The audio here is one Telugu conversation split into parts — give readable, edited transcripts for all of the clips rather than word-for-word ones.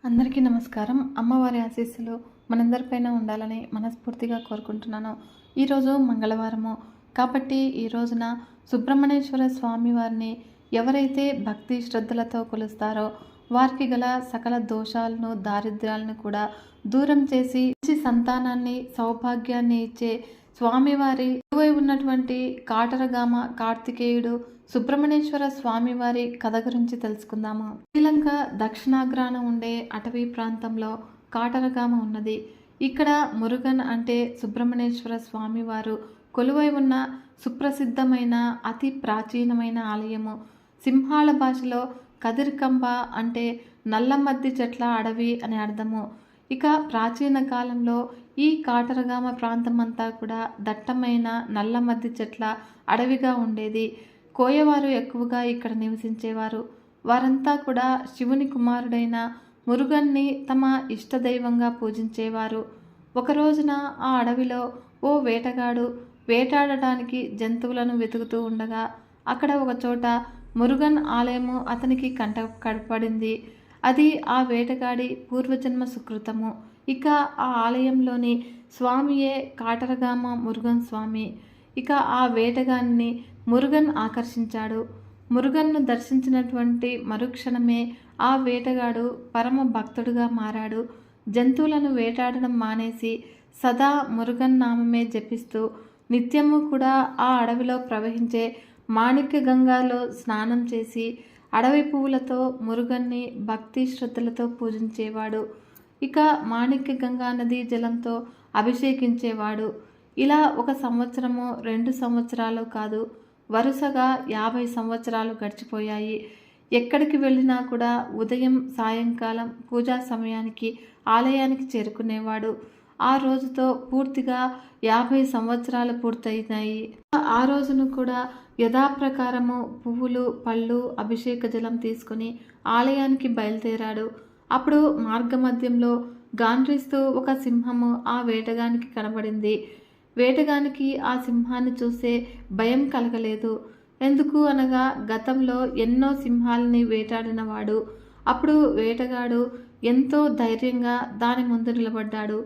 అందరికీ నమస్కారం. అమ్మవారి ఆశీస్సులు మనందరిపైన ఉండాలని మనస్ఫూర్తిగా కోరుకుంటున్నాను. ఈరోజు మంగళవారము కాబట్టి ఈ రోజున సుబ్రహ్మణ్యేశ్వర స్వామి వారిని ఎవరైతే భక్తి శ్రద్ధలతో కొలుస్తారో వారికి గల సకల దోషాలను దారిద్ర్యాలను కూడా దూరం చేసి మంచి సంతానాన్ని సౌభాగ్యాన్ని ఇచ్చే స్వామివారి కొలువై ఉన్నటువంటి కాటరగామ కార్తికేయుడు సుబ్రహ్మణ్యేశ్వర స్వామివారి కథ గురించి తెలుసుకుందాము. శ్రీలంక దక్షిణాగ్రాన ఉండే అటవీ ప్రాంతంలో కాటరగామ ఉన్నది. ఇక్కడ మురుగన్ అంటే సుబ్రహ్మణ్యేశ్వర స్వామివారు కొలువై ఉన్న సుప్రసిద్ధమైన అతి ప్రాచీనమైన ఆలయము. సింహాల భాషలో కదిర్కంబ అంటే నల్లమద్ది చెట్ల అడవి అని అర్థము. ఇక ప్రాచీన కాలంలో ఈ కాటరగామ ప్రాంతం అంతా కూడా దట్టమైన నల్లమద్ది చెట్ల అడవిగా ఉండేది. కోయవారు ఎక్కువగా ఇక్కడ నివసించేవారు. వారంతా కూడా శివుని కుమారుడైన మురుగన్ని తమ ఇష్టదైవంగా పూజించేవారు. ఒక రోజున ఆ అడవిలో ఓ వేటగాడు వేటాడటానికి జంతువులను వెతుకుతూ ఉండగా అక్కడ ఒక చోట మురుగన్ ఆలయము అతనికి కనపడింది. అది ఆ వేటగాడి పూర్వజన్మ సుకృతము. ఇక ఆ ఆలయంలోని స్వామియే కాటరగామ మురుగన్ స్వామి. ఇక ఆ వేటగాన్ని మురుగన్ ఆకర్షించాడు. మురుగన్ను దర్శించినటువంటి మరుక్షణమే ఆ వేటగాడు పరమ భక్తుడుగా మారాడు. జంతువులను వేటాడడం మానేసి సదా మురుగన్ నామమే జపిస్తూ నిత్యము కూడా ఆ అడవిలో ప్రవహించే మాణిక్య గంగాలో స్నానం చేసి అడవి పువ్వులతో మురుగన్ని భక్తి శ్రద్ధలతో పూజించేవాడు. ఇక మాణిక్య గంగా నది జలంతో అభిషేకించేవాడు. ఇలా 1 సంవత్సరమో 2 సంవత్సరాలు కాదు, వరుసగా 50 సంవత్సరాలు గడిచిపోయాయి. ఎక్కడికి వెళ్ళినా కూడా ఉదయం సాయంకాలం పూజా సమయానికి ఆలయానికి చేరుకునేవాడు. ఆ రోజుతో పూర్తిగా 50 సంవత్సరాలు పూర్తయినాయి. ఆ రోజును కూడా యథాప్రకారము పువ్వులు పళ్ళు అభిషేక జలం తీసుకుని ఆలయానికి బయలుదేరాడు. అప్పుడు మార్గమధ్యంలో గాండ్రిస్తూ ఒక సింహము ఆ వేటగానికి కనబడింది. వేటగానికి ఆ సింహాన్ని చూసే భయం కలగలేదు. ఎందుకు అనగా గతంలో ఎన్నో సింహాలని వేటాడినవాడు. అప్పుడు వేటగాడు ఎంతో ధైర్యంగా దాని ముందు నిలబడ్డాడు.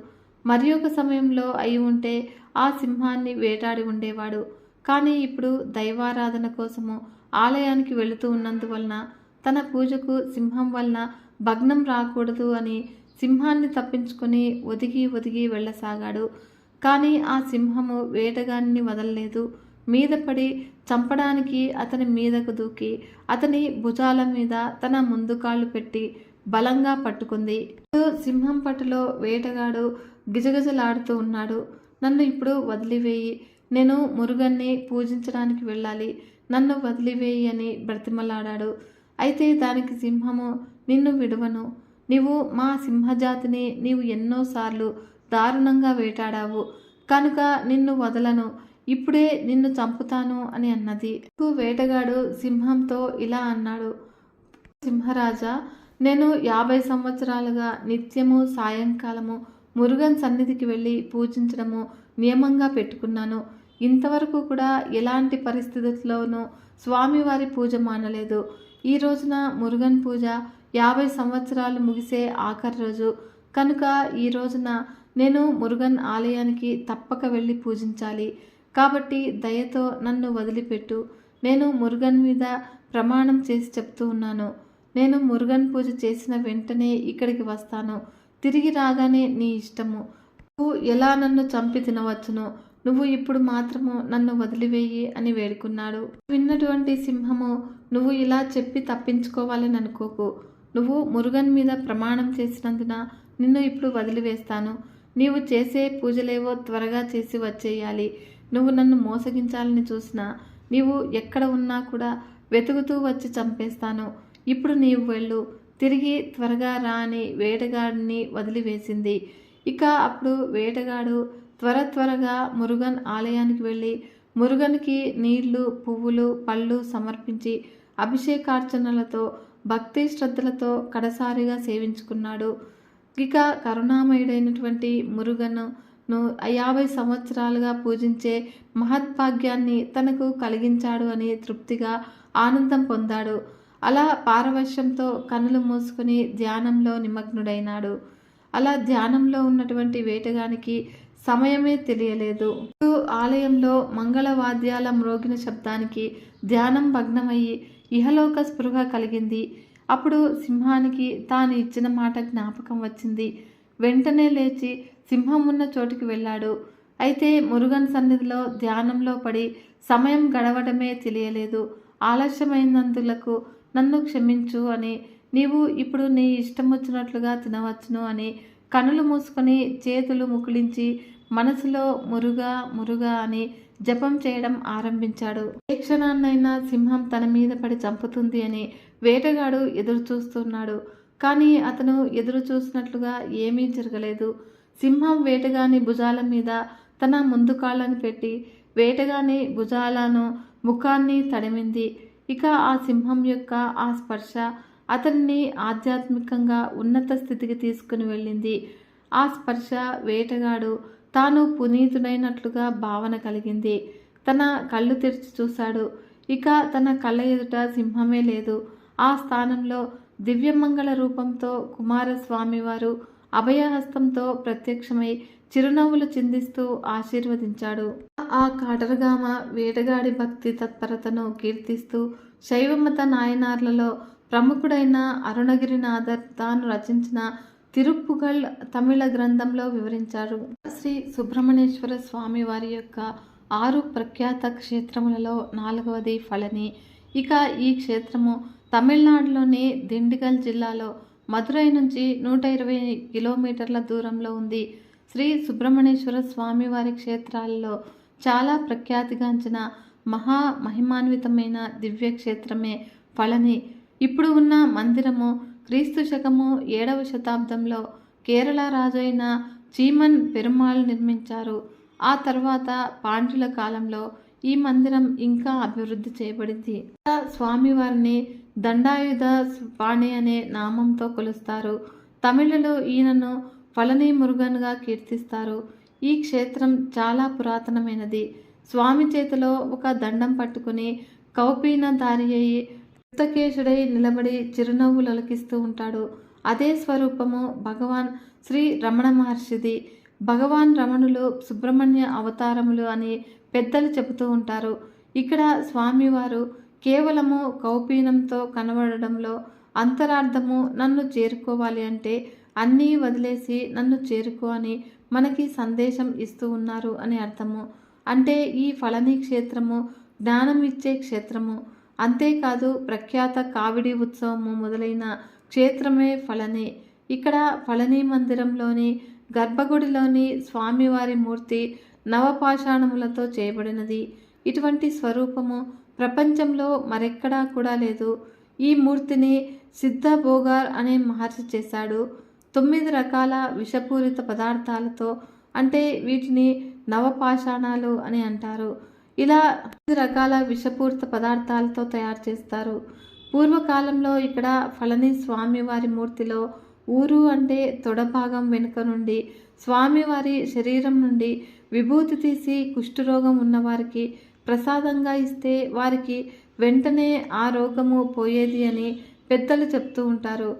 మరి ఒక సమయంలో అయి ఉంటే ఆ సింహాన్ని వేటాడి ఉండేవాడు. కానీ ఇప్పుడు దైవారాధన కోసము ఆలయానికి వెళుతూ ఉన్నందువలన తన పూజకు సింహం వలన భగ్నం రాకూడదు అని సింహాన్ని తప్పించుకొని ఒదిగి ఒదిగి వెళ్ళసాగాడు. కానీ ఆ సింహము వేటగాన్ని వదలలేదు. మీద పడి చంపడానికి అతని మీదకు దూకి అతని భుజాల మీద తన ముందు కాళ్ళు పెట్టి బలంగా పట్టుకుంది. సింహం పట్టులో వేటగాడు గిజగిజలాడుతూ ఉన్నాడు. నన్ను ఇప్పుడు వదిలివేయి, నేను మురుగన్ని పూజించడానికి వెళ్ళాలి, నన్ను వదిలివేయి అని బ్రతిమలాడాడు. అయితే దానికి సింహము, నిన్ను విడువను, నీవు మా సింహజాతిని నీవు ఎన్నోసార్లు దారుణంగా వేటాడావు కనుక నిన్ను వదలను, ఇప్పుడే నిన్ను చంపుతాను అని అన్నది. వేటగాడు సింహంతో ఇలా అన్నాడు, సింహరాజా, నేను 50 సంవత్సరాలుగా నిత్యము సాయంకాలము మురుగన్ సన్నిధికి వెళ్ళి పూజించడము నియమంగా పెట్టుకున్నాను. ఇంతవరకు కూడా ఎలాంటి పరిస్థితుల్లోనూ స్వామివారి పూజ మానలేదు. ఈ రోజున మురుగన్ పూజ 50 సంవత్సరాలు ముగిసే ఆఖరి రోజు కనుక ఈ రోజున నేను మురుగన్ ఆలయానికి తప్పక వెళ్ళి పూజించాలి. కాబట్టి దయతో నన్ను వదిలిపెట్టు. నేను మురుగన్ మీద ప్రమాణం చేసి చెప్తూ ఉన్నాను. నేను మురుగన్ పూజ చేసిన వెంటనే ఇక్కడికి వస్తాను. తిరిగి రాగానే నీ ఇష్టము. నువ్వు ఎలా నన్ను చంపి తినవచ్చును. నువ్వు ఇప్పుడు మాత్రము నన్ను వదిలివేయి అని వేడుకున్నాడు. విన్నటువంటి సింహము, నువ్వు ఇలా చెప్పి తప్పించుకోవాలని అనుకోకు. నువ్వు మురుగన్ మీద ప్రమాణం చేసినందున నిన్ను ఇప్పుడు వదిలివేస్తాను. నీవు చేసే పూజలేవో త్వరగా చేసి వచ్చేయాలి. నువ్వు నన్ను మోసగించాలని చూసినా నీవు ఎక్కడ ఉన్నా కూడా వెతుకుతూ వచ్చి చంపేస్తాను. ఇప్పుడు నీవు వెళ్ళు, తిరిగి త్వరగా రా అని వేటగాడిని వదిలివేసింది. ఇక అప్పుడు వేటగాడు త్వరగా మురుగన్ ఆలయానికి వెళ్ళి మురుగన్కి నీళ్లు పువ్వులు పళ్ళు సమర్పించి అభిషేకార్చనలతో భక్తి శ్రద్ధలతో కడసారిగా సేవించుకున్నాడు. ఇక కరుణామయుడైనటువంటి మురుగన్ను 50 సంవత్సరాలుగా పూజించే మహద్భాగ్యాన్ని తనకు కలిగించాడు అని తృప్తిగా ఆనందం పొందాడు. అలా పారవశ్యంతో కన్నులు మూసుకుని ధ్యానంలో నిమగ్నుడైనాడు. అలా ధ్యానంలో ఉన్నటువంటి వేటగానికి సమయమే తెలియలేదు. ఆలయంలో మంగళవాద్యాల మ్రోగిన శబ్దానికి ధ్యానం భగ్నమయ్యి ఇహలోక స్పృహ కలిగింది. అప్పుడు సింహానికి తాను ఇచ్చిన మాట జ్ఞాపకం వచ్చింది. వెంటనే లేచి సింహం ఉన్న చోటికి వెళ్ళాడు. అయితే మురుగన్ సన్నిధిలో ధ్యానంలో పడి సమయం గడవడమే తెలియలేదు. ఆలస్యమైనందులకు నన్ను క్షమించు అని, నీవు ఇప్పుడు నీ ఇష్టం వచ్చినట్లుగా తినవచ్చును అని కనులు మూసుకొని చేతులు ముకుళించి మనసులో మురుగా మురుగా అని జపం చేయడం ఆరంభించాడు. ఏ క్షణాన్నైనా సింహం తన మీద పడి చంపుతుంది అని వేటగాడు ఎదురు చూస్తున్నాడు. కానీ అతను ఎదురు చూసినట్లుగా ఏమీ జరగలేదు. సింహం వేటగాని భుజాల మీద తన ముందు కాళ్ళను పెట్టి వేటగాని భుజాలను ముఖాన్ని తడిమింది. ఇక ఆ సింహం యొక్క ఆ స్పర్శ అతన్ని ఆధ్యాత్మికంగా ఉన్నత స్థితికి తీసుకుని వెళ్ళింది. ఆ స్పర్శ వేటగాడు తాను పునీతుడైనట్లుగా భావన కలిగింది. తన కళ్ళు తెరిచి చూశాడు. ఇక తన కళ్ళ ఎదుట సింహమే లేదు. ఆ స్థానంలో దివ్యమంగళ రూపంతో కుమారస్వామి వారు అభయహస్తంతో ప్రత్యక్షమై చిరునవ్వులు చిందిస్తూ ఆశీర్వదించాడు. ఆ కాటరగామ వేటగాడి భక్తి తత్పరతను కీర్తిస్తూ శైవమత నాయనార్లలో ప్రముఖుడైన అరుణగిరినాథర్ తాను రచించిన తిరుప్పుగల్ తమిళ గ్రంథంలో వివరించారు. శ్రీ సుబ్రహ్మణ్యేశ్వర స్వామి వారి యొక్క 6 ప్రఖ్యాత క్షేత్రములలో 4వది ఫళని. ఇక ఈ క్షేత్రము తమిళనాడులోని దిండిగల్ జిల్లాలో మదురై నుంచి 120 కిలోమీటర్ల దూరంలో ఉంది. శ్రీ సుబ్రహ్మణ్యేశ్వర స్వామి వారి క్షేత్రాలలో చాలా ప్రఖ్యాతిగాంచిన మహిమాన్వితమైన దివ్య క్షేత్రమే ఫళని. ఇప్పుడు ఉన్న మందిరము క్రీస్తు శకము 7వ శతాబ్దంలో కేరళ రాజు అయిన చీమన్ పెరుమాళ్ నిర్మించారు. ఆ తర్వాత పాండ్యుల కాలంలో ఈ మందిరం ఇంకా అభివృద్ధి చేయబడింది. స్వామివారిని దండాయుధ పాణి అనే నామంతో కొలుస్తారు. తమిళలో ఈయనను ఫళని మురుగన్గా కీర్తిస్తారు. ఈ క్షేత్రం చాలా పురాతనమైనది. స్వామి చేతిలో ఒక దండం పట్టుకుని కౌపీనధారి అయి యుక్తకేశుడై నిలబడి చిరునవ్వులు ఒలికిస్తూ ఉంటాడు. అదే స్వరూపము భగవాన్ శ్రీ రమణ మహర్షిది. భగవాన్ రమణులు సుబ్రహ్మణ్య అవతారములు అని పెద్దలు చెబుతూ ఉంటారు. ఇక్కడ స్వామివారు కేవలము కౌపీనంతో కనబడడంలో అంతరార్థము నన్ను చేరుకోవాలి అంటే అన్నీ వదిలేసి నన్ను చేరుకో అని మనకి సందేశం ఇస్తూ ఉన్నారు అని అర్థము. అంటే ఈ ఫళని క్షేత్రము జ్ఞానం ఇచ్చే క్షేత్రము. అంతేకాదు ప్రఖ్యాత కావిడి ఉత్సవము మొదలైన క్షేత్రమే ఫళని. ఇక్కడ ఫళని మందిరంలోని గర్భగుడిలోని స్వామివారి మూర్తి నవపాషాణములతో చేయబడినది. ఇటువంటి స్వరూపము ప్రపంచంలో మరెక్కడా కూడా లేదు. ఈ మూర్తిని సిద్ధ భోగార్ అనే మహర్షి చేశాడు. 9 రకాల విషపూరిత పదార్థాలతో, అంటే వీటిని నవపాషాణాలు అని అంటారు. ఇలా 9 రకాల విషపూరిత పదార్థాలతో తయారు చేస్తారు. పూర్వకాలంలో ఇక్కడ ఫళని స్వామివారి మూర్తిలో ఊరు అంటే తొడభాగం వెనుక నుండి స్వామివారి శరీరం నుండి విభూతి తీసి కుష్ఠరోగం ఉన్నవారికి ప్రసాదంగా ఇస్తే వారికి వెంటనే ఆ రోగము పోయేది అని పెద్దలు చెప్తూ ఉంటారు.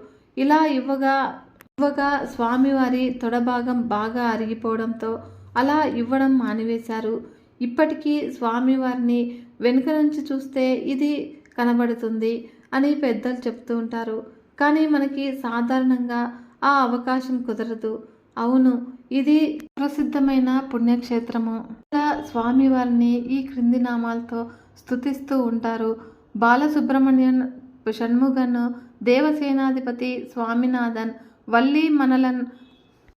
ఇలా ఇవ్వగా స్వామివారి తొడభాగం బాగా అరిగిపోవడంతో అలా ఇవ్వడం మానివేశారు. ఇప్పటికీ స్వామివారిని వెనుక నుంచి చూస్తే ఇది కనబడుతుంది అని పెద్దలు చెప్తూ ఉంటారు. కానీ మనకి సాధారణంగా ఆ అవకాశం కుదరదు. అవును, ఇది ప్రసిద్ధమైన పుణ్యక్షేత్రము. ఇలా స్వామివారిని ఈ క్రింది నామాలతో స్తుతిస్తూ ఉంటారు. బాలసుబ్రహ్మణ్యన్, షణ్ముగన్, దేవసేనాధిపతి స్వామినాథన్, వల్లి మనలన్,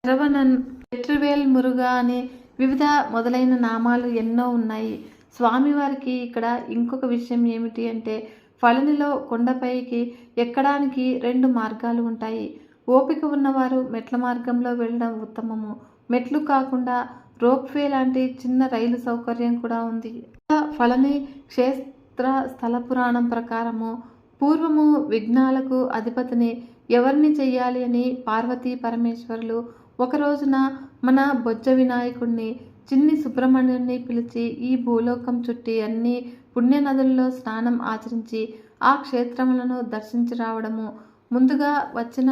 శరవణన్, వెట్రివేల్ మురుగా అని వివిధ మొదలైన నామాలు ఎన్నో ఉన్నాయి. స్వామివారికి ఇక్కడ ఇంకొక విషయం ఏమిటి అంటే ఫళనిలో కొండపైకి ఎక్కడానికి 2 మార్గాలు ఉంటాయి. ఓపిక ఉన్నవారు మెట్ల మార్గంలో వెళ్ళడం ఉత్తమము. మెట్లు కాకుండా రోప్వే లాంటి చిన్న రైలు సౌకర్యం కూడా ఉంది. ఫళని క్షేత్ర స్థల పురాణం ప్రకారము పూర్వము విఘ్నాలకు అధిపతిని ఎవరిని చెయ్యాలి అని పార్వతీ పరమేశ్వరులు ఒక రోజున మన బొజ్జ వినాయకుడిని, చిన్ని సుబ్రహ్మణ్యుని పిలిచి ఈ భూలోకం చుట్టి అన్ని పుణ్యనదుల్లో స్నానం ఆచరించి ఆ క్షేత్రములను దర్శించి రావడము, ముందుగా వచ్చిన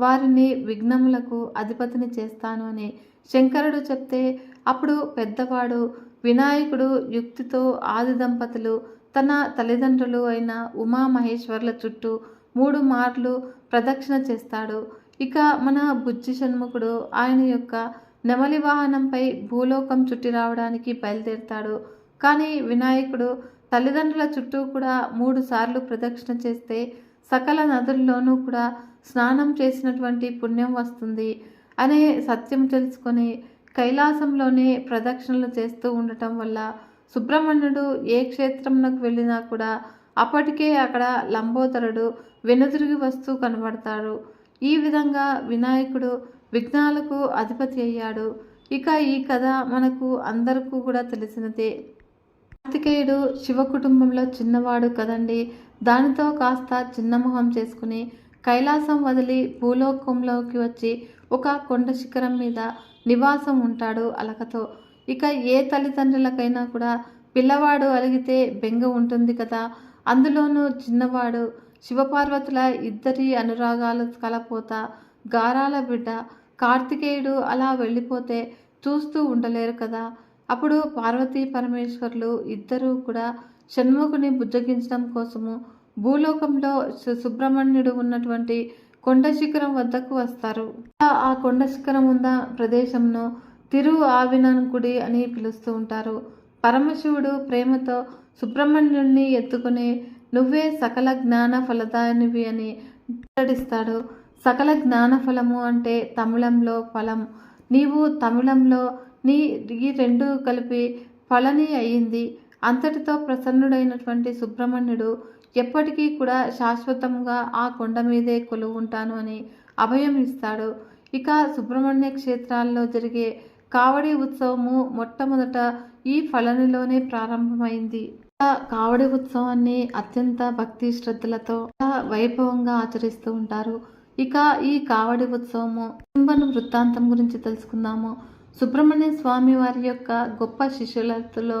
వారిని విఘ్నములకు అధిపతిని చేస్తాను అని శంకరుడు చెప్తే, అప్పుడు పెద్దవాడు వినాయకుడు యుక్తితో ఆది దంపతులు తన తల్లిదండ్రులు అయిన ఉమామహేశ్వర్ల చుట్టూ 3 మార్లు ప్రదక్షిణ చేస్తాడు. ఇక మన బుజ్జి షణ్ముఖుడు ఆయన యొక్క నెమలి వాహనంపై భూలోకం చుట్టి రావడానికి బయలుదేరుతాడు. కానీ వినాయకుడు తల్లిదండ్రుల చుట్టూ కూడా 3 సార్లు ప్రదక్షిణ చేస్తే సకల నదుల్లోనూ కూడా స్నానం చేసినటువంటి పుణ్యం వస్తుంది అనే సత్యం తెలుసుకొని కైలాసంలోనే ప్రదక్షిణలు చేస్తూ ఉండటం వల్ల సుబ్రహ్మణ్యుడు ఏ క్షేత్రంలోకి వెళ్ళినా కూడా అప్పటికే అక్కడ లంబోదరుడు వెనుదిరిగి వస్తూ కనబడతాడు. ఈ విధంగా వినాయకుడు విఘ్నాలకు అధిపతి అయ్యాడు. ఇక ఈ కథ మనకు అందరికీ కూడా తెలిసినదే. కార్తికేయుడు శివ కుటుంబంలో చిన్నవాడు కదండి. దానితో కాస్త చిన్నమొహం చేసుకుని కైలాసం వదిలి భూలోకంలోకి వచ్చి ఒక కొండ శిఖరం మీద నివాసం ఉంటాడు అలకతో. ఇక ఏ తల్లిదండ్రులకైనా కూడా పిల్లవాడు అలిగితే బెంగ ఉంటుంది కదా. అందులోనూ చిన్నవాడు శివపార్వతుల ఇద్దరి అనురాగాలు కలపోత గారాల బిడ్డ కార్తికేయుడు అలా వెళ్ళిపోతే చూస్తూ ఉండలేరు కదా. అప్పుడు పార్వతీ పరమేశ్వర్లు ఇద్దరూ కూడా షణ్ముఖుని బుజ్జగించడం కోసము భూలోకంలో సుబ్రహ్మణ్యుడు ఉన్నటువంటి కొండ శిఖరం వద్దకు వస్తారు. ఆ కొండ శిఖరం ఉన్న ప్రదేశంను తిరు ఆవినన్కుడి అని పిలుస్తూ ఉంటారు. పరమశివుడు ప్రేమతో సుబ్రహ్మణ్యుడిని ఎత్తుకుని నువ్వే సకల జ్ఞాన ఫలదానివి అని వెల్లడిస్తాడు. సకల జ్ఞాన ఫలము అంటే తమిళంలో ఫలం. నీవు తమిళంలో నీ ఈ 2 కలిపి ఫలని అయ్యింది. అంతటితో ప్రసన్నుడైనటువంటి సుబ్రహ్మణ్యుడు ఎప్పటికీ కూడా శాశ్వతంగా ఆ కొండ మీదే కొలువు ఉంటాను అని అభయం ఇస్తాడు. ఇక సుబ్రహ్మణ్య క్షేత్రాల్లో జరిగే కావడి ఉత్సవము మొట్టమొదట ఈ ఫలనిలోనే ప్రారంభమైంది. కావడి ఉత్సవాన్ని అత్యంత భక్తి శ్రద్ధలతో వైభవంగా ఆచరిస్తూ ఉంటారు. ఇక ఈ కావడి ఉత్సవము కుంభను వృత్తాంతం గురించి తెలుసుకుందాము. సుబ్రహ్మణ్య స్వామి వారి యొక్క గొప్ప శిష్యులతో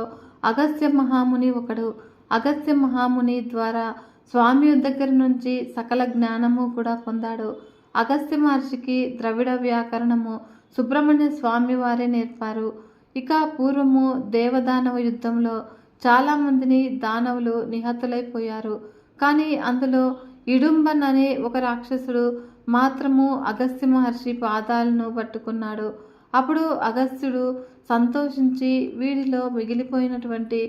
అగస్త్య మహాముని ఒకడు. అగస్త్య మహాముని ద్వారా స్వామి దగ్గర నుంచి సకల జ్ఞానము కూడా పొందాడు. అగస్త్య మహర్షికి ద్రవిడ వ్యాకరణము సుబ్రహ్మణ్య స్వామి వారే నేర్పారు. ఇక పూర్వము దేవదానవ యుద్ధంలో చాలామందిని దానవులు నిహతులైపోయారు. కానీ అందులో ఇడుంబన్ అనే ఒక రాక్షసుడు మాత్రము అగస్త్య మహర్షి పాదాలను పట్టుకున్నాడు. అప్పుడు అగస్త్యుడు సంతోషించి వీడిలో మిగిలిపోయినటువంటి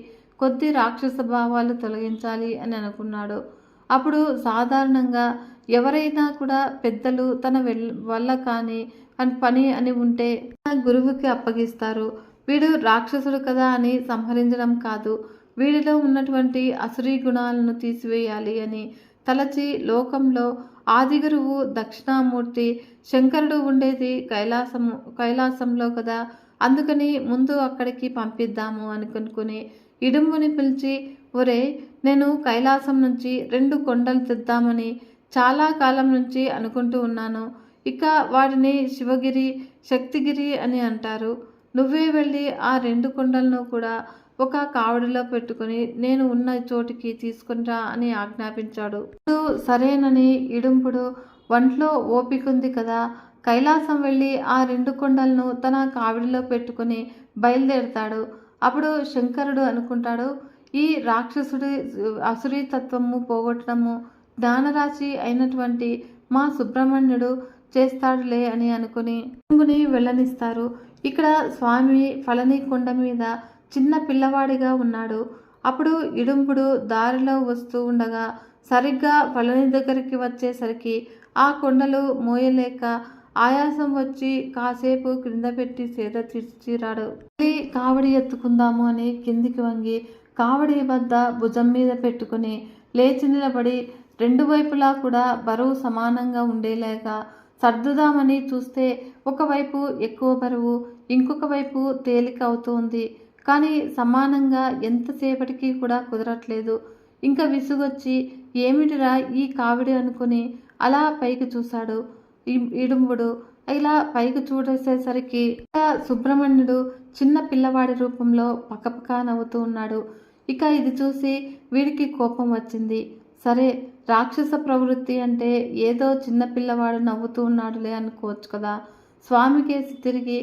కొద్ది రాక్షస భావాలు తొలగించాలి అని అనుకున్నాడు. అప్పుడు సాధారణంగా ఎవరైనా కూడా పెద్దలు తన వల్ల కాని పని అని ఉంటే గురువుకి అప్పగిస్తారు. వీడు రాక్షసుడు కదా అని సంహరించడం కాదు, వీడిలో ఉన్నటువంటి అసురీ గుణాలను తీసివేయాలి అని తలచి లోకంలో ఆది గురువు దక్షిణామూర్తి శంకరుడు ఉండేది కైలాసంలో కదా, అందుకని ముందు అక్కడికి పంపిద్దాము అనుకుని ఇడుంబుని పిలిచి, ఒరే నేను కైలాసం నుంచి 2 కొండలు తెద్దామని చాలా కాలం నుంచి అనుకుంటూ ఉన్నాను. ఇక వాటిని శివగిరి శక్తిగిరి అని అంటారు. నువ్వే వెళ్ళి ఆ 2 కొండలను కూడా ఒక కావడిలో పెట్టుకుని నేను ఉన్న చోటికి తీసుకునిరా అని ఆజ్ఞాపించాడు. సరేనని ఇడుంపుడు ఒంట్లో ఓపికంది కదా కైలాసం వెళ్ళి ఆ 2 కొండలను తన కావిడిలో పెట్టుకుని బయలుదేరుతాడు. అప్పుడు శంకరుడు అనుకుంటాడు, ఈ రాక్షసుడి అసురీతత్వము పోగొట్టడము జ్ఞానరాశి అయినటువంటి మా సుబ్రహ్మణ్యుడు చేస్తాడులే అని అనుకుని వెళ్ళనిస్తారు. ఇక్కడ స్వామి ఫలని కొండ మీద చిన్న పిల్లవాడిగా ఉన్నాడు. అప్పుడు ఇడుంపుడు దారిలో వస్తూ ఉండగా సరిగ్గా ఫలని దగ్గరికి వచ్చేసరికి ఆ కొండలు మోయలేక ఆయాసం వచ్చి కాసేపు క్రింద పెట్టి సేద తీర్చిరాడు. కావడి ఎత్తుకుందాము అని కిందికి వంగి కావడి వద్ద భుజం మీద పెట్టుకుని లేచి నిలబడి 2 వైపులా కూడా బరువు సమానంగా ఉండేలాగా సర్దుదామని చూస్తే ఒకవైపు ఎక్కువ బరువు, ఇంకొక వైపు తేలిక అవుతుంది. కానీ సమానంగా ఎంతసేపటికి కూడా కుదరట్లేదు. ఇంకా విసుగొచ్చి ఏమిటిరా ఈ కావిడి అనుకుని అలా పైకి చూశాడు ఇడుంబుడు. ఇలా పైకి చూసేసరికి సుబ్రహ్మణ్యుడు చిన్న పిల్లవాడి రూపంలో పక్కపక్క నవ్వుతూ ఉన్నాడు. ఇక ఇది చూసి వీడికి కోపం వచ్చింది. సరే, రాక్షస ప్రవృత్తి అంటే ఏదో చిన్నపిల్లవాడు నవ్వుతూ ఉన్నాడులే అనుకోవచ్చు కదా. స్వామికేసి తిరిగి,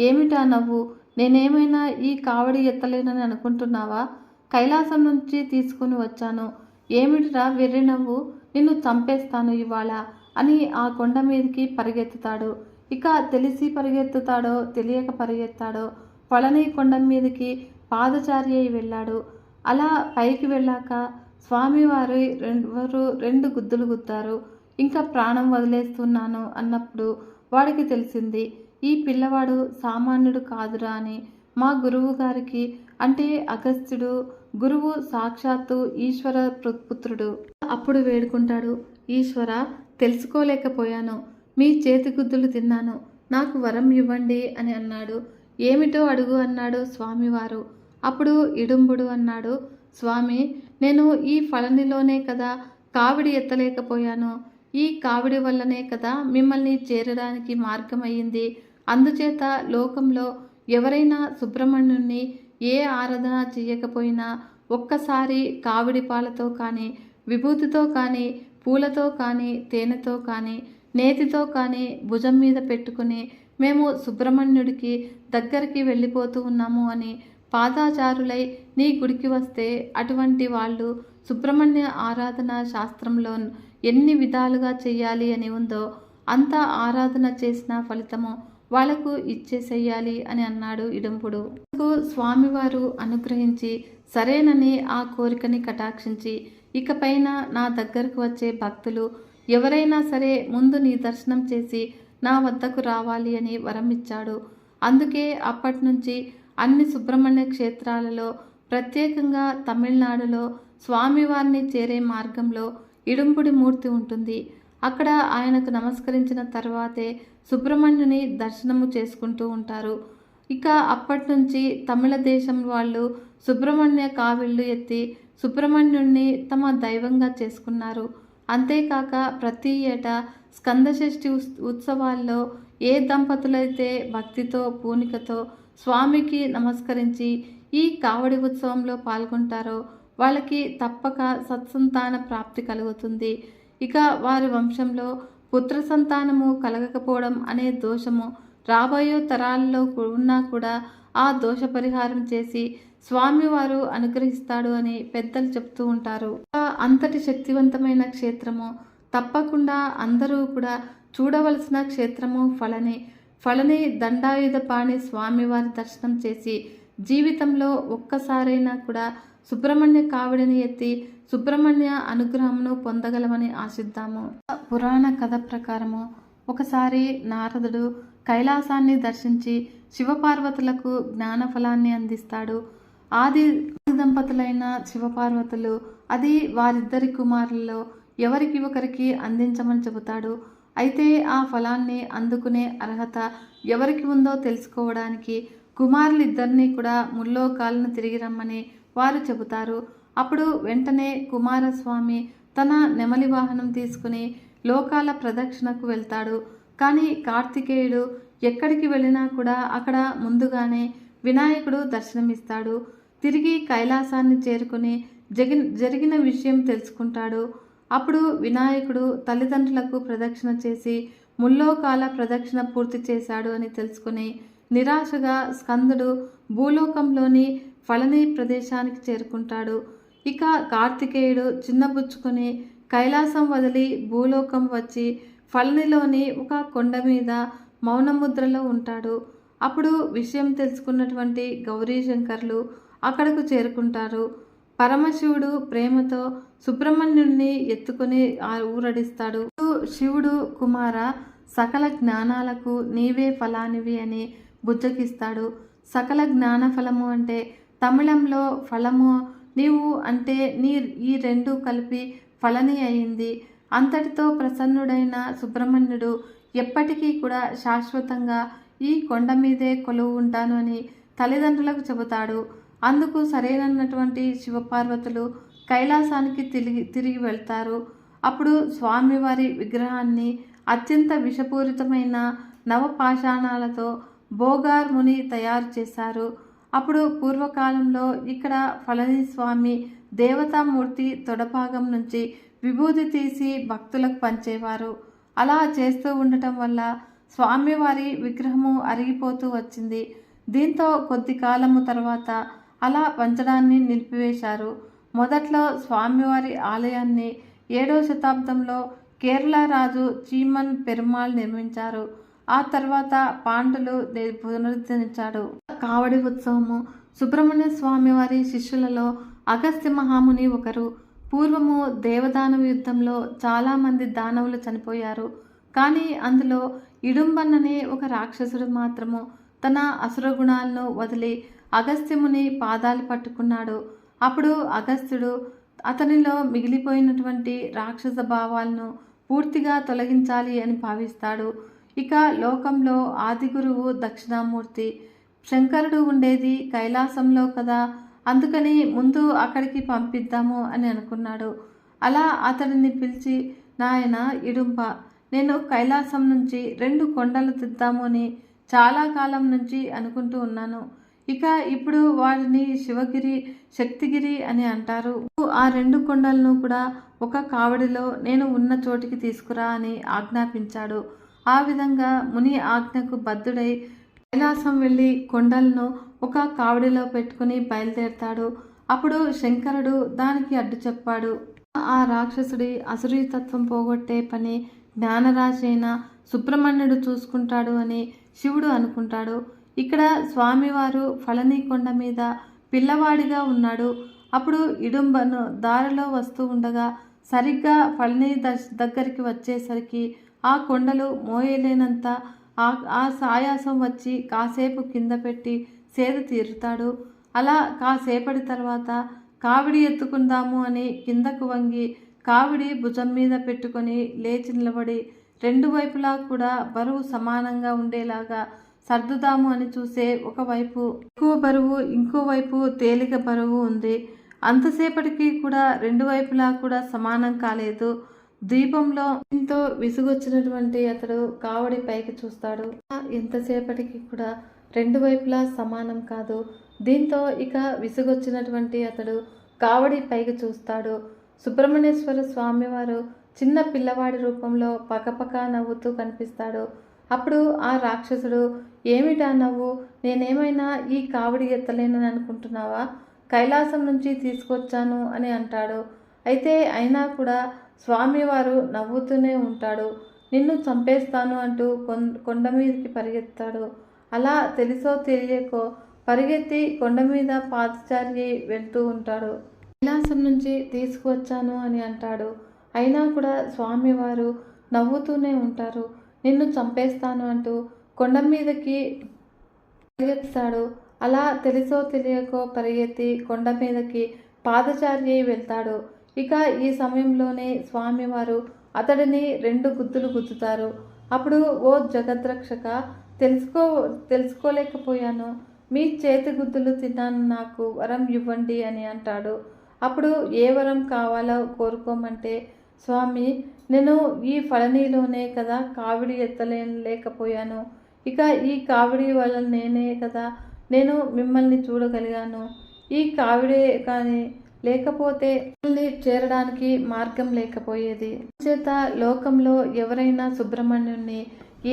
ఏమిటా నవ్వు? నేనేమైనా ఈ కావడి ఎత్తలేనని అనుకుంటున్నావా? కైలాసం నుంచి తీసుకుని వచ్చాను. ఏమిటిరా వెర్రి నవ్వు? నిన్ను చంపేస్తాను ఇవాళ అని ఆ కొండ మీదకి పరిగెత్తుతాడు. ఇక తెలిసి పరిగెత్తుతాడో తెలియక పరిగెత్తాడో పళని కొండ మీదకి పాదచారి అయి వెళ్ళాడు. అలా పైకి వెళ్ళాక స్వామివారు రెండు గుద్దులు గుద్దారు. ఇంకా ప్రాణం వదిలేస్తున్నాను అన్నప్పుడు వాడికి తెలిసింది, ఈ పిల్లవాడు సామాన్యుడు కాదురా అని. మా గురువు గారికి, అంటే అగస్త్యుడు గురువు సాక్షాత్తు ఈశ్వర పుత్రుడు. అప్పుడు వేడుకుంటాడు, ఈశ్వర, తెలుసుకోలేకపోయాను. మీ చేతి గుద్దులు తిన్నాను. నాకు వరం ఇవ్వండి అని అన్నాడు. ఏమిటో అడుగు అన్నాడు స్వామివారు. అప్పుడు ఇడుంబుడు అన్నాడు, స్వామి, నేను ఈ ఫలనిలోనే కదా కావిడి ఎత్తలేకపోయాను. ఈ కావిడి వల్లనే కదా మిమ్మల్ని చేరడానికి మార్గం అయ్యింది. అందుచేత లోకంలో ఎవరైనా సుబ్రహ్మణ్యుణ్ణి ఏ ఆరాధన చెయ్యకపోయినా ఒక్కసారి కావిడి పాలతో కానీ, విభూతితో కానీ, పూలతో కానీ, తేనెతో కానీ, నేతితో కానీ భుజం మీద పెట్టుకుని మేము సుబ్రహ్మణ్యుడికి దగ్గరికి వెళ్ళిపోతూ ఉన్నాము అని పాదాచారులై నీ గుడికి వస్తే అటువంటి వాళ్ళు సుబ్రహ్మణ్య ఆరాధన శాస్త్రంలో ఎన్ని విధాలుగా చెయ్యాలి అని ఉందో అంత ఆరాధన చేసిన ఫలితము వాళ్లకు ఇచ్చేసేయాలి అని అన్నాడు ఇడుంపుడు. స్వామివారు అనుగ్రహించి సరేనని ఆ కోరికని కటాక్షించి, ఇకపైన నా దగ్గరకు వచ్చే భక్తులు ఎవరైనా సరే ముందు నీ దర్శనం చేసి నా వద్దకు రావాలి అని వరం ఇచ్చాడు. అందుకే అప్పటి నుంచి అన్ని సుబ్రహ్మణ్య క్షేత్రాలలో, ప్రత్యేకంగా తమిళనాడులో స్వామివారిని చేరే మార్గంలో ఇడుంపుడి మూర్తి ఉంటుంది. అక్కడ ఆయనకు నమస్కరించిన తర్వాతే సుబ్రహ్మణ్యుని దర్శనము చేసుకుంటూ ఉంటారు. ఇక అప్పటి నుంచి తమిళ దేశం వాళ్ళు సుబ్రహ్మణ్య కావిళ్ళు ఎత్తి సుబ్రహ్మణ్యుణ్ణి తమ దైవంగా చేసుకున్నారు. అంతేకాక ప్రతి ఏటా స్కందషష్ఠి ఉత్సవాల్లో ఏ దంపతులైతే భక్తితో పూనికతో స్వామికి నమస్కరించి ఈ కావడి ఉత్సవంలో పాల్గొంటారో వాళ్ళకి తప్పక సత్సంతాన ప్రాప్తి కలుగుతుంది. ఇక వారి వంశంలో పుత్ర సంతానము కలగకపోవడం అనే దోషము రాబోయే తరాల్లో ఉన్నా కూడా ఆ దోష పరిహారం చేసి స్వామివారు అనుగ్రహిస్తాడు అని పెద్దలు చెప్తూ ఉంటారు. అంతటి శక్తివంతమైన క్షేత్రము, తప్పకుండా అందరూ కూడా చూడవలసిన క్షేత్రము ఫళని దండాయుధపాణి స్వామివారి దర్శనం చేసి జీవితంలో ఒక్కసారైనా కూడా సుబ్రహ్మణ్య కావిడిని ఎత్తి సుబ్రహ్మణ్య అనుగ్రహమును పొందగలమని ఆశిద్దాము. పురాణ కథ ప్రకారము ఒకసారి నారదుడు కైలాసాన్ని దర్శించి శివపార్వతులకు జ్ఞానఫలాన్ని అందిస్తాడు. ఆది దంపతులైన శివపార్వతులు అది వారిద్దరి కుమారుల్లో ఎవరికి ఒకరికి అందించమని చెబుతాడు. అయితే ఆ ఫలాన్ని అందుకునే అర్హత ఎవరికి ఉందో తెలుసుకోవడానికి కుమారులిద్దరినీ కూడా ముల్లోకాలను తిరిగి రమ్మని వారు చెబుతారు. అప్పుడు వెంటనే కుమారస్వామి తన నెమలి వాహనం తీసుకుని లోకాల ప్రదక్షిణకు వెళ్తాడు. కానీ కార్తికేయుడు ఎక్కడికి వెళ్ళినా కూడా అక్కడ ముందుగానే వినాయకుడు దర్శనమిస్తాడు. తిరిగి కైలాసాన్ని చేరుకుని జరిగిన విషయం తెలుసుకుంటాడు. అప్పుడు వినాయకుడు తల్లిదండ్రులకు ప్రదక్షిణ చేసి ముల్లోకాల ప్రదక్షిణ పూర్తి చేశాడు అని తెలుసుకుని నిరాశగా స్కందుడు భూలోకంలోని ఫళని ప్రదేశానికి చేరుకుంటాడు. ఇక కార్తికేయుడు చిన్నబుచ్చుకొని కైలాసం వదిలి భూలోకం వచ్చి ఫళనిలోని ఒక కొండ మీద మౌనముద్రలో ఉంటాడు. అప్పుడు విషయం తెలుసుకున్నటువంటి గౌరీశంకర్లు అక్కడకు చేరుకుంటారు. పరమశివుడు ప్రేమతో సుబ్రహ్మణ్యుణ్ణి ఎత్తుకొని ఊరడిస్తాడు. శివుడు, కుమార, సకల జ్ఞానాలకు నీవే ఫలానివి అని బుజ్జగిస్తాడు. సకల జ్ఞాన ఫలము అంటే తమిళంలో ఫలము, నీవు అంటే ఈ రెండు కలిపి ఫలని అయింది. అంతటితో ప్రసన్నుడైన సుబ్రహ్మణ్యుడు ఎప్పటికీ కూడా శాశ్వతంగా ఈ కొండ మీదే కొలువు ఉంటాను అని తల్లిదండ్రులకు చెబుతాడు. అందుకు సరైనటువంటి శివపార్వతులు కైలాసానికి తిరిగి వెళ్తారు. అప్పుడు స్వామివారి విగ్రహాన్ని అత్యంత విషపూరితమైన నవపాషాణాలతో బోగార్ ముని తయారు చేశారు. అప్పుడు పూర్వకాలంలో ఇక్కడ ఫళని స్వామి దేవతామూర్తి తొడభాగం నుంచి విభూది తీసి భక్తులకు పంచేవారు. అలా చేస్తూ ఉండటం వల్ల స్వామివారి విగ్రహము అరిగిపోతూ వచ్చింది. దీంతో కొద్ది కాలము తర్వాత అలా పంచడాన్ని నిలిపివేశారు. మొదట్లో స్వామివారి ఆలయాన్ని 7వ శతాబ్దంలో కేరళ రాజు చీమన్ పెరుమాళ్ నిర్మించారు. ఆ తర్వాత పాండులు పునరుద్ధరించాడు. కావడి ఉత్సవము. సుబ్రహ్మణ్య స్వామి వారి శిష్యులలో అగస్త్య మహాముని ఒకరు. పూర్వము దేవదానవ యుద్ధంలో చాలామంది దానవులు చనిపోయారు. కానీ అందులో ఇడుంబన్ ఒక రాక్షసుడు మాత్రము తన అసుర గుణాలను వదిలి అగస్త్యముని పాదాలు పట్టుకున్నాడు. అప్పుడు అగస్త్యుడు అతనిలో మిగిలిపోయినటువంటి రాక్షస భావాలను పూర్తిగా తొలగించాలి అని భావిస్తాడు. ఇక లోకంలో ఆది గురువు దక్షిణామూర్తి. శంకరుడు ఉండేది కైలాసంలో కదా, అందుకని ముందు అక్కడికి పంపిద్దాము అని అనుకున్నాడు. అలా అతడిని పిలిచి, నాయన ఇడుంబ, నేను కైలాసం నుంచి 2 కొండలు తెద్దాము అని చాలా కాలం నుంచి అనుకుంటూ ఉన్నాను. ఇక ఇప్పుడు వాటిని శివగిరి, శక్తిగిరి అని అంటారు. ఆ 2 కొండలను కూడా ఒక కావడిలో నేను ఉన్న చోటికి తీసుకురా అని ఆజ్ఞాపించాడు. ఆ విధంగా ముని ఆజ్ఞకు బద్ధుడై కైలాసం వెళ్ళి కొండలను ఒక కావడిలో పెట్టుకుని బయలుదేరతాడు. అప్పుడు శంకరుడు దానికి అడ్డు చెప్పాడు. ఆ రాక్షసుడి అసురీతత్వం పోగొట్టే పని జ్ఞానరాశి అయిన సుబ్రహ్మణ్యుడు చూసుకుంటాడు అని శివుడు అనుకుంటాడు. ఇక్కడ స్వామివారు ఫళని కొండ మీద పిల్లవాడిగా ఉన్నాడు. అప్పుడు ఇడుంబను దారిలో వస్తూ ఉండగా సరిగ్గా ఫళని దగ్గరికి వచ్చేసరికి ఆ కొండలు మోయలేనంత ఆ సాయాసం వచ్చి కాసేపు కింద పెట్టి సేద తీరుతాడు. అలా కాసేపటి తర్వాత కావిడి ఎత్తుకుందాము అని కిందకు వంగి కావిడి భుజం మీద పెట్టుకొని లేచి నిలబడి 2 వైపులా కూడా బరువు సమానంగా ఉండేలాగా సర్దుదాము అని చూసే ఒకవైపు ఎక్కువ బరువు, ఇంకోవైపు తేలిక బరువు ఉంది. అంతసేపటికి కూడా 2 వైపులా కూడా సమానం కాలేదు. దీపంలో ఎంతో విసుగొచ్చినటువంటి అతడు కావడి పైకి చూస్తాడు. ఎంతసేపటికి కూడా 2 వైపులా సమానం కాదు. దీంతో ఇక విసుగొచ్చినటువంటి అతడు కావడి పైకి చూస్తాడు. సుబ్రహ్మణ్యేశ్వర స్వామివారు చిన్న పిల్లవాడి రూపంలో పకపక నవ్వుతూ కనిపిస్తాడు. అప్పుడు ఆ రాక్షసుడు, ఏమిటా నవ్వు? నేనేమైనా ఈ కావడి ఎత్తలేనని అనుకుంటున్నావా? కైలాసం నుంచి తీసుకొచ్చాను అని అంటాడు. అయినా కూడా స్వామివారు నవ్వుతూనే ఉంటాడు. నిన్ను చంపేస్తాను అంటూ కొండ మీదకి పరిగెత్తాడు. అలా తెలిసో తెలియకో పరిగెత్తి కొండ మీద పాదచారి వెళ్తూ ఉంటాడు. కైలాసం నుంచి తీసుకువచ్చాను అని అంటాడు. అయినా కూడా స్వామివారు నవ్వుతూనే ఉంటారు. నిన్ను చంపేస్తాను అంటూ కొండ మీదకి పరిగెత్తాడు. అలా తెలిసో తెలియకో పరిగెత్తి కొండ మీదకి పాదచారి వెళ్తాడు. ఇక ఈ సమయంలోనే స్వామివారు అతడిని 2 గుద్దులు గుద్దుతారు. అప్పుడు, ఓ జగద్రక్షక, తెలుసుకోలేకపోయాను. మీ చేతి గుద్దులు తిన్నాను, నాకు వరం ఇవ్వండి అని అంటాడు. అప్పుడు ఏ వరం కావాలో కోరుకోమంటే, స్వామి, నేను ఈ ఫళనిలోనే కదా కావిడి ఎత్తలేకపోయాను. ఇక ఈ కావిడి వల్ల నేనే కదా నేను మిమ్మల్ని చూడగలిగాను. ఈ కావిడే కానీ లేకపోతే మిమ్మల్ని చేరడానికి మార్గం లేకపోయేది. చేత లోకంలో ఎవరైనా సుబ్రహ్మణ్యుణ్ణి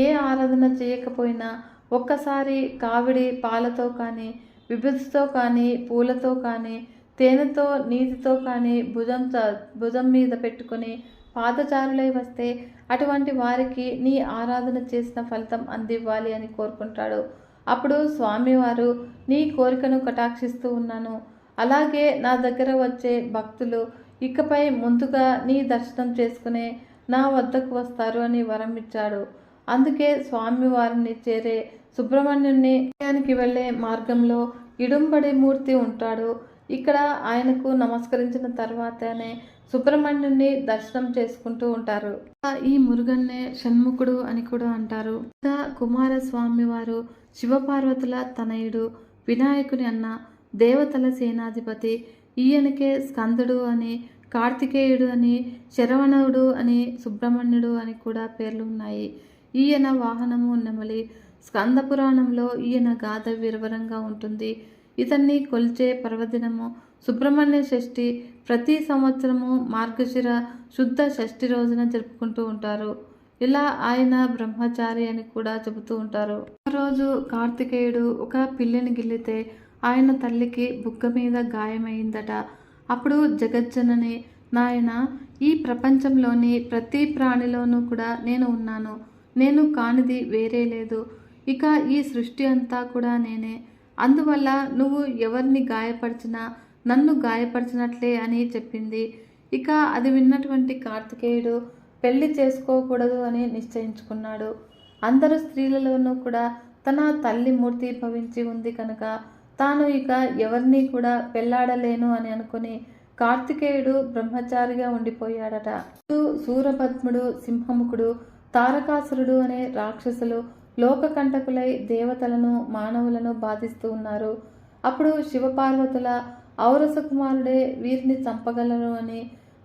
ఏ ఆరాధన చేయకపోయినా ఒక్కసారి కావిడి పాలతో కానీ, విభూతితో కానీ, పూలతో కానీ, తేనెతో, నీటితో కానీ భుజం మీద పెట్టుకుని పాదచారులై వస్తే అటువంటి వారికి నీ ఆరాధన చేసిన ఫలితం అందివ్వాలి అని కోరుకుంటాడు. అప్పుడు స్వామివారు, నీ కోరికను కటాక్షిస్తూ ఉన్నాను. అలాగే నా దగ్గర వచ్చే భక్తులు ఇకపై ముందుగా నీ దర్శనం చేసుకునే నా వద్దకు వస్తారు అని వరం ఇచ్చాడు. అందుకే స్వామివారిని చేరే సుబ్రహ్మణ్యుని ఆలయానికి వెళ్ళే మార్గంలో ఇడుంబడి మూర్తి ఉంటాడు. ఇక్కడ ఆయనకు నమస్కరించిన తర్వాతనే సుబ్రహ్మణ్యుని దర్శనం చేసుకుంటూ ఉంటారు. ఈ మురుగన్నే షణ్ముఖుడు అని కూడా అంటారు. ఇంకా కుమారస్వామి వారు శివపార్వతుల తనయుడు, వినాయకుని అన్న, దేవతల సేనాధిపతి. ఈయనకే స్కందుడు అని, కార్తికేయుడు అని, శరవణుడు అని, సుబ్రహ్మణ్యుడు అని కూడా పేర్లు ఉన్నాయి. ఈయన వాహనము నెమలి. స్కంద పురాణంలో ఈయన గాథ వివరంగా ఉంటుంది. ఇతన్ని కొలిచే పర్వదినము సుబ్రహ్మణ్య షష్ఠి ప్రతి సంవత్సరము మార్గశిర శుద్ధ షష్ఠి రోజున జరుపుకుంటూ ఉంటారు. ఇలా ఆయన బ్రహ్మచారి అని కూడా చెబుతూ ఉంటారు. ఒకరోజు కార్తికేయుడు ఒక పిల్లిని గిల్లితే ఆయన తల్లికి బుగ్గ మీద గాయమైందట. అప్పుడు జగజ్జనని, నాయన, ఈ ప్రపంచంలోని ప్రతి ప్రాణిలోనూ కూడా నేను ఉన్నాను. నేను కానిది వేరే లేదు. ఇక ఈ సృష్టి అంతా కూడా నేనే. అందువల్ల నువ్వు ఎవరిని గాయపరిచినా నన్ను గాయపరిచినట్లే అని చెప్పింది. ఇక అది విన్నటువంటి కార్తికేయుడు పెళ్లి చేసుకోకూడదు అని నిశ్చయించుకున్నాడు. అందరు స్త్రీలలోనూ కూడా తన తల్లి మూర్తి భవించి ఉంది కనుక తాను ఇక ఎవరిని కూడా పెళ్లాడలేను అని అనుకుని కార్తికేయుడు బ్రహ్మచారిగా ఉండిపోయాడట. సూరపద్ముడు, సింహముఖుడు, తారకాసురుడు అనే రాక్షసులు లోకకంటకులై దేవతలను మానవులను బాధిస్తూ ఉన్నారు. అప్పుడు శివపార్వతుల ఔరస కుమారుడే వీరిని చంపగలరు అని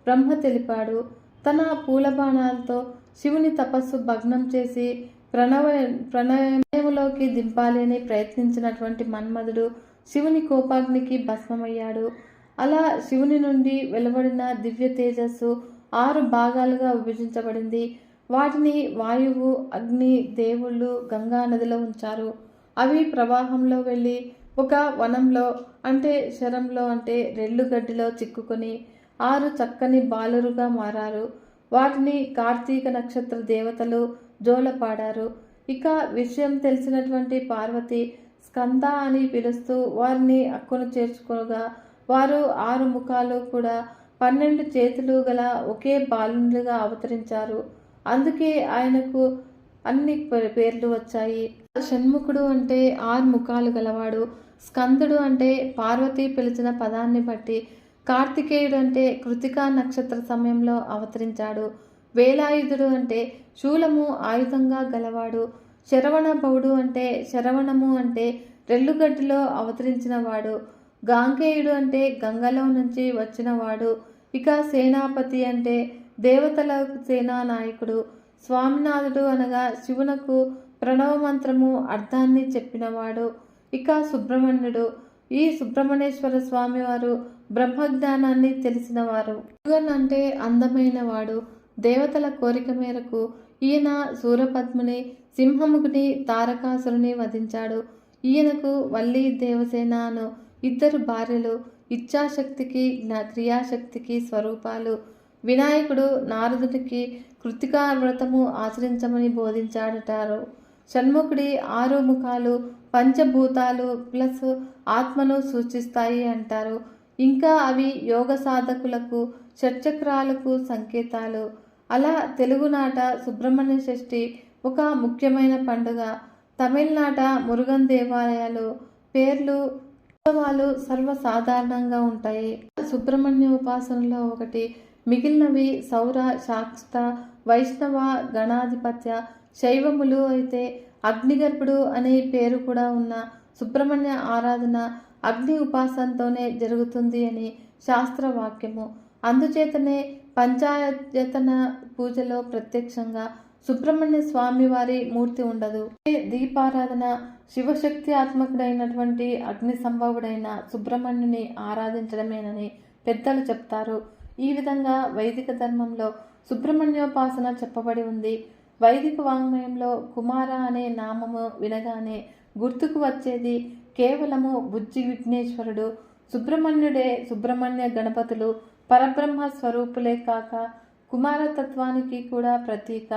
బ్రహ్మ తెలిపాడు. తన పూలబాణాలతో శివుని తపస్సు భగ్నం చేసి ప్రణయంలోకి దింపాలి అని ప్రయత్నించినటువంటి మన్మధుడు శివుని కోపాగ్నికి భస్మమయ్యాడు. అలా శివుని నుండి వెలువడిన దివ్య తేజస్సు 6 భాగాలుగా విభజించబడింది. వాటిని వాయువు, అగ్ని, దేవుళ్ళు గంగా నదిలో ఉంచారు. అవి ప్రవాహంలో వెళ్ళి ఒక వనంలో అంటే శరంలో అంటే రెల్లుగడ్డిలో చిక్కుకొని 6 చక్కని బాలురుగా మారారు. వాటిని కార్తీక నక్షత్ర దేవతలు జోలపాడారు. ఇక విషయం తెలిసినటువంటి పార్వతి స్కంద అని పిలుస్తూ వారిని అక్కును చేర్చుకోగా వారు 6 ముఖాలు కూడా 12 చేతులు గల ఒకే బాలునిగా అవతరించారు. అందుకే ఆయనకు అన్ని పేర్లు వచ్చాయి. షణ్ముఖుడు అంటే 6 ముఖాలు గలవాడు. స్కందుడు అంటే పార్వతి పిలిచిన పదాన్ని బట్టి, కార్తికేయుడు అంటే కృతికా నక్షత్ర సమయంలో అవతరించాడు. వేలాయుధుడు అంటే శూలము ఆయుధంగా గలవాడు. శరవణభవుడు అంటే శరవణము అంటే రెల్లుగడ్డిలో అవతరించినవాడు. గాంగేయుడు అంటే గంగలో నుంచి వచ్చినవాడు. ఇక సేనాపతి అంటే దేవతల సేనా నాయకుడు. స్వామినాథుడు అనగా శివునకు ప్రణవ మంత్రము అర్థాన్ని చెప్పినవాడు. ఇక సుబ్రహ్మణ్యుడు, ఈ సుబ్రహ్మణ్యేశ్వర స్వామి వారు బ్రహ్మజ్ఞానాన్ని తెలిసినవారు. మురుగన్ అంటే అందమైన వాడు. దేవతల కోరిక మేరకు ఈయన సూరపద్ముని, సింహముఖుని, తారకాసురుని వధించాడు. ఈయనకు వల్లి, దేవసేన అను 2 భార్యలు. ఇచ్ఛాశక్తికి క్రియాశక్తికి స్వరూపాలు. వినాయకుడు నారదుడికి కృతికా వ్రతము ఆచరించమని బోధించాడటారు. షణ్ముఖుడి 6 ముఖాలు పంచభూతాలు ప్లస్ ఆత్మను సూచిస్తాయి అంటారు. ఇంకా అవి యోగ సాధకులకు షట్చక్రాలకు సంకేతాలు. అలా తెలుగునాట సుబ్రహ్మణ్య షష్ఠి ఒక ముఖ్యమైన పండుగ. తమిళనాట మురుగన్ దేవాలయాలు పేర్లు ఉత్సవాలు సర్వసాధారణంగా ఉంటాయి. సుబ్రహ్మణ్య ఉపాసనలో ఒకటి. మిగిలినవి సౌర, శాక్త, వైష్ణవ, గణాధిపత్య, శైవములు అయితే అగ్నిగర్భుడు అనే పేరు కూడా ఉన్న సుబ్రహ్మణ్య ఆరాధన అగ్ని ఉపాసనతోనే జరుగుతుంది అని శాస్త్రవాక్యము. అందుచేతనే పంచాయతన పూజలో ప్రత్యక్షంగా సుబ్రహ్మణ్య స్వామి వారి మూర్తి ఉండదు. దీపారాధన శివశక్తి ఆత్మకుడైనటువంటి అగ్ని సంభవుడైన సుబ్రహ్మణ్యుని ఆరాధించడమేనని పెద్దలు చెప్తారు. ఈ విధంగా వైదిక ధర్మంలో సుబ్రహ్మణ్యోపాసన చెప్పబడి ఉంది. వైదిక వాంగ్మయంలో కుమార అనే నామము వినగానే గుర్తుకు వచ్చేది కేవలము బుజ్జి విఘ్నేశ్వరుడు. సుబ్రహ్మణ్యుడే సుబ్రహ్మణ్య గణపతులు పరబ్రహ్మ స్వరూపులే కాక కుమారతత్వానికి కూడా ప్రతీక.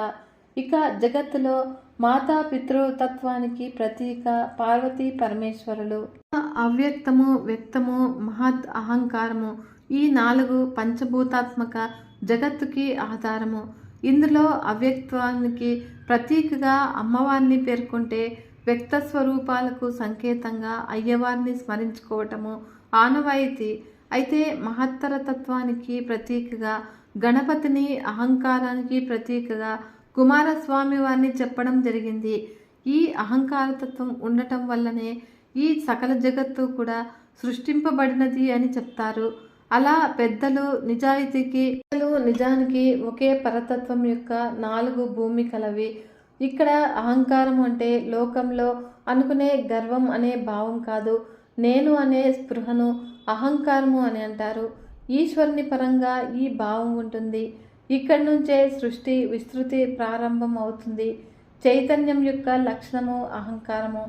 ఇక జగత్తులో మాతా పితృతత్వానికి ప్రతీక పార్వతీ పరమేశ్వరులు. అవ్యక్తము, వ్యక్తము, మహత్, అహంకారము ఈ 4 పంచభూతాత్మక జగత్తుకి ఆధారము. ఇందులో అవ్యక్తానికి ప్రతీకగా అమ్మవారిని పేర్కొంటే వ్యక్త స్వరూపాలకు సంకేతంగా అయ్యవారిని స్మరించుకోవటము ఆనవాయితీ. అయితే మహత్తర తత్వానికి ప్రతీకగా గణపతిని, అహంకారానికి ప్రతీకగా కుమారస్వామి వారిని చెప్పడం జరిగింది. ఈ అహంకారతత్వం ఉండటం వల్లనే ఈ సకల జగత్తు కూడా సృష్టింపబడినది అని చెప్తారు. అలా పెద్దలు నిజానికి ఒకే పరతత్వం యొక్క 4 భూమికలవి. ఇక్కడ అహంకారం అంటే లోకంలో అనుకునే గర్వం అనే భావం కాదు. నేను అనే స్పృహను అహంకారము అని అంటారు. ఈశ్వరుని పరంగా ఈ భావం ఉంటుంది. ఇక్కడి నుంచే సృష్టి విస్తృతి ప్రారంభం అవుతుంది. చైతన్యం యొక్క లక్షణము అహంకారము.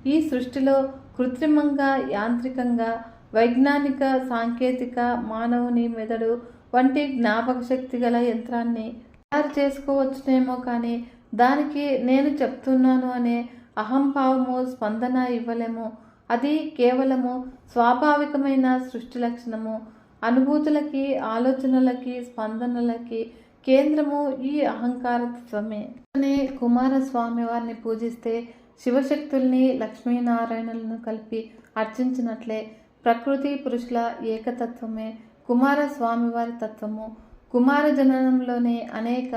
ఈ సృష్టిలో కృత్రిమంగా, యాంత్రికంగా, వైజ్ఞానిక, సాంకేతిక, మానవుని మెదడు వంటి జ్ఞాపక శక్తి గల యంత్రాన్ని తయారు చేసుకోవచ్చునేమో కానీ దానికి నేను చెప్తున్నాను అనే అహంభావము, స్పందన ఇవ్వలేము. అది కేవలము స్వాభావికమైన సృష్టి లక్షణము. అనుభూతులకి, ఆలోచనలకి, స్పందనలకి కేంద్రము ఈ అహంకారత్వమే. అనే కుమారస్వామి వారిని పూజిస్తే శివశక్తుల్ని, లక్ష్మీనారాయణులను కలిపి అర్చించినట్లే. ప్రకృతి పురుషుల ఏకతత్వమే కుమారస్వామి వారి తత్వము. కుమార జననంలోనే అనేక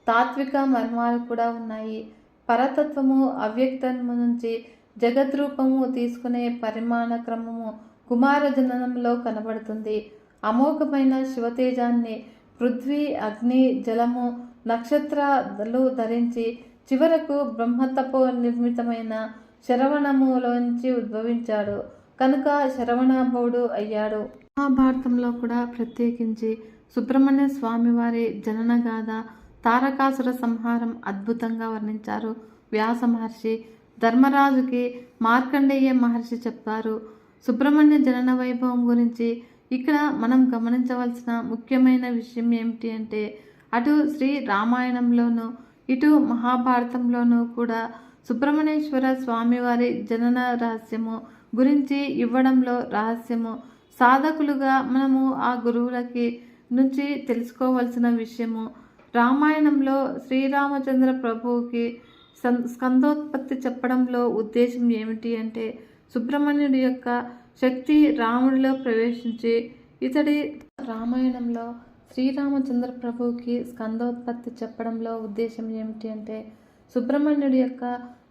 తాత్విక మర్మాలు కూడా ఉన్నాయి. పరతత్వము అవ్యక్తము నుంచి జగద్రూపము తీసుకునే పరిమాణ క్రమము కుమార జననంలో కనబడుతుంది. అమోఘమైన శివతేజాన్ని పృథ్వీ, అగ్ని, జలము, నక్షత్రాలు ధరించి చివరకు బ్రహ్మతపో నిర్మితమైన శరవణములోంచి ఉద్భవించాడు కనుక శరవణభవుడు అయ్యాడు. మహాభారతంలో కూడా ప్రత్యేకించి సుబ్రహ్మణ్య స్వామి వారి జనన గాథ, తారకాసుర సంహారం అద్భుతంగా వర్ణించారు వ్యాస మహర్షి. ధర్మరాజుకి మార్కండేయ మహర్షి చెప్తారు. సుబ్రహ్మణ్య జనన వైభవం గురించి ఇక్కడ మనం గమనించవలసిన ముఖ్యమైన విషయం ఏమిటి అంటే, అటు శ్రీ రామాయణంలోనూ ఇటు మహాభారతంలోనూ కూడా సుబ్రహ్మణ్యేశ్వర స్వామివారి జనన రహస్యము గురించి ఇవ్వడంలో రహస్యము. సాధకులుగా మనము ఆ గురువులకి నుంచి తెలుసుకోవలసిన విషయము. రామాయణంలో శ్రీరామచంద్ర ప్రభువుకి స్కందోత్పత్తి చెప్పడంలో ఉద్దేశం ఏమిటి అంటే, సుబ్రహ్మణ్యుడి యొక్క శక్తి రాముడిలో ప్రవేశించి రామాయణంలో శ్రీరామచంద్ర ప్రభువుకి స్కందోత్పత్తి చెప్పడంలో ఉద్దేశం ఏమిటి అంటే, సుబ్రహ్మణ్యుడి యొక్క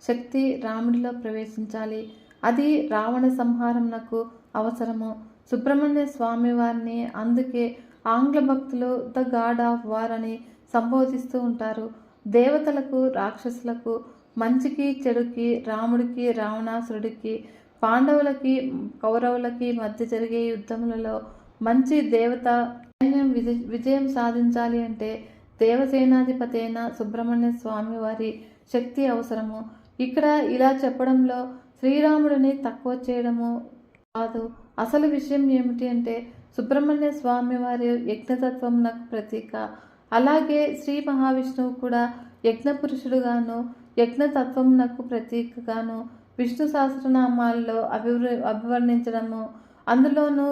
శక్తి రాముడిలో ప్రవేశించాలి. అది రావణ సంహారంనకు అవసరము. సుబ్రహ్మణ్య స్వామి వారిని అందుకే ఆంగ్ల భక్తులు ద గాడ్ ఆఫ్ వార్ అని సంబోధిస్తూ ఉంటారు. దేవతలకు, రాక్షసులకు, మంచికి చెడుకి, రాముడికి, రావణాసురుడికి, పాండవులకి, కౌరవులకి మధ్య జరిగే యుద్ధములలో మంచి దేవత సైన్యం విజయం సాధించాలి అంటే దేవసేనాధిపతి అయిన సుబ్రహ్మణ్య స్వామి వారి శక్తి అవసరము. ఇక్కడ ఇలా చెప్పడంలో శ్రీరాముడిని తక్కువ చేయడము కాదు. అసలు విషయం ఏమిటి అంటే, సుబ్రహ్మణ్య స్వామి వారి యజ్ఞతత్వం నాకు ప్రతీక. అలాగే శ్రీ మహావిష్ణువు కూడా యజ్ఞ పురుషుడుగాను, యజ్ఞతత్వం నాకు ప్రతీకగాను విష్ణు సహస్రనామాల్లో అభివర్ణించడము. అందులోనూ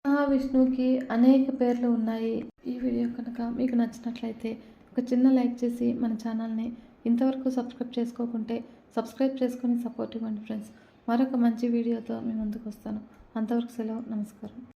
మహావిష్ణువుకి అనేక పేర్లు ఉన్నాయి. ఈ వీడియో కనుక మీకు నచ్చినట్లయితే ఒక చిన్న లైక్ చేసి మన ఛానల్ని ఇంతవరకు సబ్స్క్రైబ్ చేసుకోకుంటే సబ్స్క్రైబ్ చేసుకొని సపోర్ట్ ఇవ్వండి ఫ్రెండ్స్. మరొక మంచి వీడియోతో మీ ముందుకు వస్తాను. అంతవరకు సెలవు. నమస్కారం.